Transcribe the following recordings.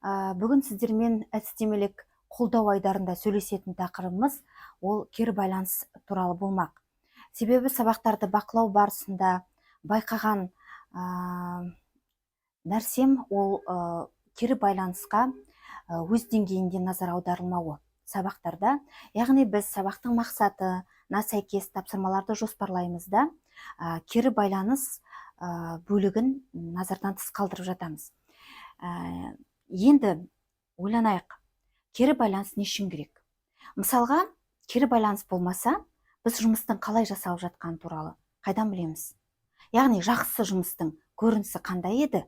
Бүгін сіздермен әдістемелік қолдау айдарында сөйлесетін тақырыбымыз ол кері байланыс туралы болмақ. Себебі сабақтарды бақылау барысында байқаған нәрсем ол кері байланысқа өз деңгейінде назар аударылмауы сабақтарда. Яғни біз сабақтың мақсатына сәйкес тапсырмаларды жоспарлаймыз да, кері байланыс бөлігін назардан тыс қалдырып жатамыз. Енді ойланайық, кері байланыс не үшін керек? Мысалға, кері байланыс болмаса, біз жұмыстың қалай жасалып жатқаны туралы қайдан білеміз? Яғни жақсы жұмыстың көрінісі қандай еді?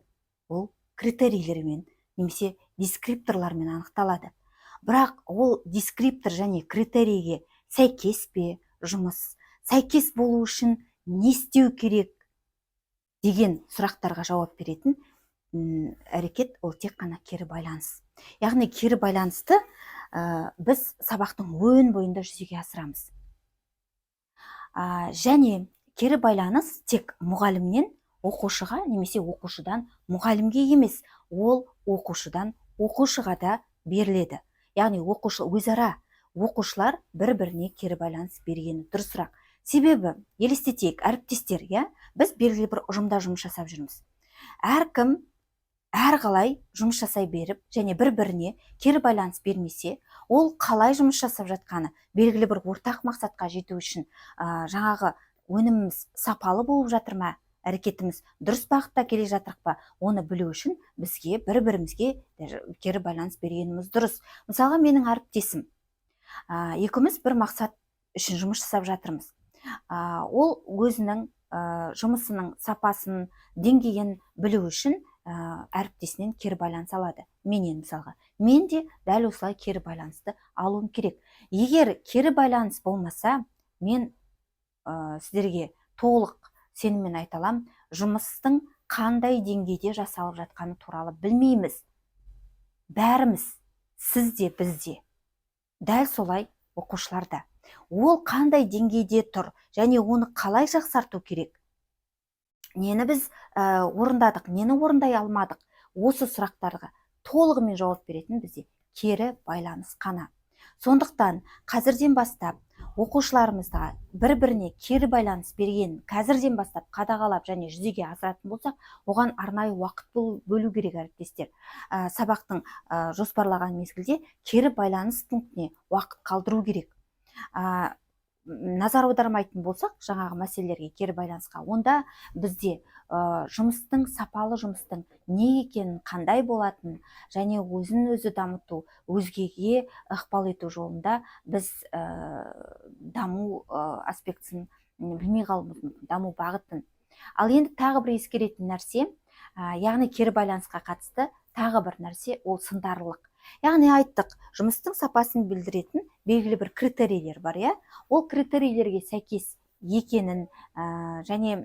Ол критерийлермен немесе дескрипторлармен анықталады. Бірақ ол дескриптор және критерийге сәйкес пе жұмыс? Сәйкес болу үшін не істеу керек деген сұрақтарға жауап беретін әрекет ол тек қана кері байланыс. Яғни кері байланысты біз сабақтың өн бойында жүзеге асырамыз. Және кері байланыс тек мұғалімнен оқушыға немесе оқушыдан мұғалімге емес, ол оқушыдан оқушыға да беріледі. Яғни өзара оқушылар бір-біріне кері байланыс бергені дұрысырақ. Себебі, елестетейік, әріптестер, біз белгілі бір ұжымда жұмыс жасап жүрміз. Әркім әрқалай жұмыс жасай беріп, және бір-біріне кері байланыс бермесе, ол қалай жұмыс жасап жатқаны, белгілі бір ортақ мақсатқа жету үшін жаңағы өніміміз сапалы болып жатыр ма, әрекетіміз дұрыс бағытта келе жатырық па, оны білу үшін бізге бір-бірімізге кері байланыс бергеніміз дұрыс. Мысалға, менің әріптесім, екеуміз бір мақсат үшін жұмыс жасап жатырмыз. Ол өзінің жұмысының сапасын, деңгейін білу үшін әріптесінен кері байланыс алады. Менен мысалға, мен де дәл осылай кері байланысты алуым керек. Егер кері байланыс болмаса, мен сіздерге толық сеніммен айталам, жұмыстың қандай деңгейде жасалып жатқаны туралы білмейміз. Бәріміз, сіз де, біз де, дәл солай оқушыларда. Ол қандай деңгейде тұр, және оны қалай жақсарту керек? Нені біз орындадық, нені орындай алмадық? Осы сұрақтарға толығымен жауап беретін бізде кері байланыс қана. Сондықтан қазірден бастап оқушыларымызға бір-біріне кері байланыс берген қазірден бастап қадағалап және жүзеге асыратын болсақ, оған арнайы уақыт бөлу керек, әріптестер. Сабақтың жоспарлаған мезгілде кері байланыс пунктіне уақыт қалдыру керек. Назар аудармайтын болсақ, жаңағы мәселелерге, кері байланысқа, онда бізде сапалы жұмыстың не екенін, қандай болатын, және өзін-өзі дамыту, өзгеге ықпал ету жолында біз даму аспектісін білмей қалуымыз мүмкін, даму бағытын. Ал енді тағы бір ескеретін нәрсе, яғни кері байланысқа қатысты тағы бір нәрсе, ол сындарлылық. Яғни айттық, жұмыстың сапасын білдіретін белгілі бір критерийлер бар, ол критерийлерге сәйкес екенін және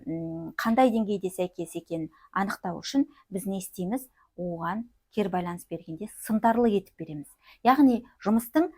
қандай деңгейде сәйкес екенін анықтау үшін біз не істейміз? Оған кері байланыс бергенде сындарлы етіп береміз. Яғни жұмыстың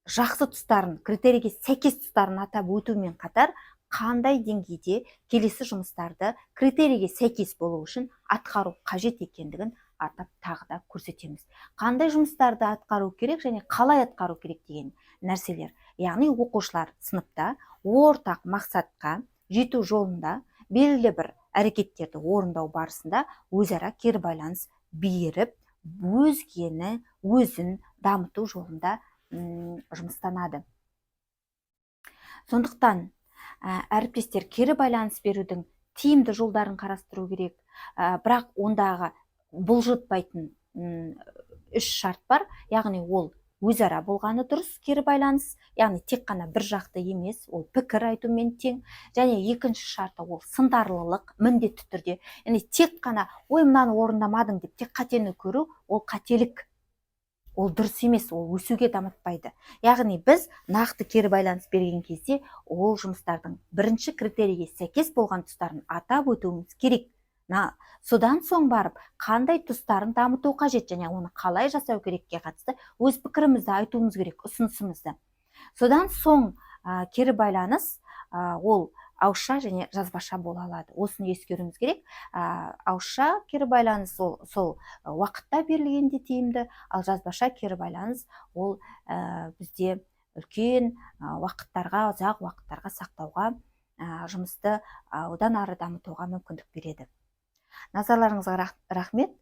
жақсы тұстарын, критерийге сәйкес тұстарын атап өтумен қатар, қандай деңгейде келесі жұмыстарды критерийге сәйкес болу үшін атқару қажет екендігін атап тағы да көрсетеміз. Қандай жұмыстарды атқару керек және қалай атқару керек деген нәрселер. Яғни оқушылар сыныпта ортақ мақсатқа жету жолында белгілі бір әрекеттерді орындау барысында өзара кері байланыс беріп, өзін дамыту жолында жұмыстанады. Сондықтан әріптестер, кері байланыс берудің тиімді жолдарын қарастыру керек. Бірақ ондағы бұлжытпайтын 3 шарт бар. Яғни ол өзара болғаны дұрыс кері байланыс, яғни тек қана бір жақты емес, ол пікір айтумен тең. Және екінші шарты ол сындарлылық, міндетті түрде. Яғни тек қана ой, мынаны орындамадың деп тек қатені көру, ол қателік. Ол дұрыс емес, ол өсуге дамытпайды. Яғни біз нақты кері байланыс берген кезде ол жұмыстардың бірінші критерийге сәйкес болған тұстарын атап өтуіміз керек. Содан соң барып, қандай тұстарын дамыту қажет және оны қалай жасау керекке қатысты өз пікірімізді айтуымыз керек, ұсынысымызды. Содан соң кері байланыс ол ауызша және жазбаша бола алады. Осыны ескеруіміз керек. Ауызша кері байланыс сол уақытта берілгенде тиімді, ал жазбаша кері байланыс ол бізде үлкен уақыттарға, ұзақ уақыттарға сақтауға, жұмысты одан ары дамытуға мүмкіндік береді. Назарларыңызға рахмет.